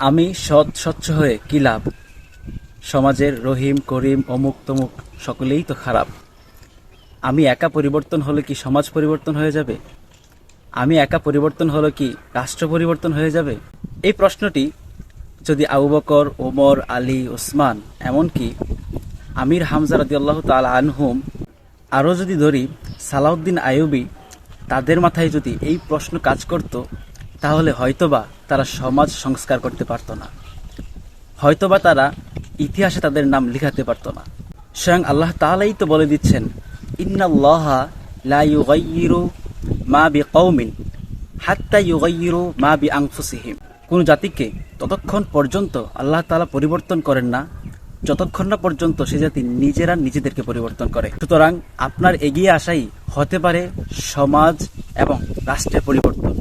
আমি সৎ স্বচ্ছ হয়ে কি লাভ? সমাজের রহিম করিম অমুক তমুক সকলেই তো খারাপ। আমি একা পরিবর্তন হলে কি সমাজ পরিবর্তন হয়ে যাবে? আমি একা পরিবর্তন হলে কি রাষ্ট্র পরিবর্তন হয়ে যাবে? এই প্রশ্নটি যদি আবু বকর, ওমর, আলী, ওসমান, এমনকি আমির হামজা রাদিয়াল্লাহু তাআলা আনহুম, আরও যদি ধরি সালাউদ্দিন আইয়ুবী, তাদের মাথায় যদি এই প্রশ্ন কাজ করত, তাহলে হয়তোবা তারা সমাজ সংস্কার করতে পারত না, হয়তোবা তারা ইতিহাসে তাদের নাম লিখাতে পারত না। স্বয়ং আল্লাহ তাআলাই তো বলে দিচ্ছেন, ইন্নাল্লাহা লা ইউগাইয়িরু মা বিকওমিন হাত্তা ইউগাইয়িরু মা বিআনফুসিহিম। কোন জাতিকে ততক্ষণ পর্যন্ত আল্লাহ তাআলা পরিবর্তন করেন না যতক্ষণ না পর্যন্ত সে জাতি নিজেরা নিজেদেরকে পরিবর্তন করে। সুতরাং আপনার এগিয়ে আসাই হতে পারে সমাজ এবং রাষ্ট্রের পরিবর্তন।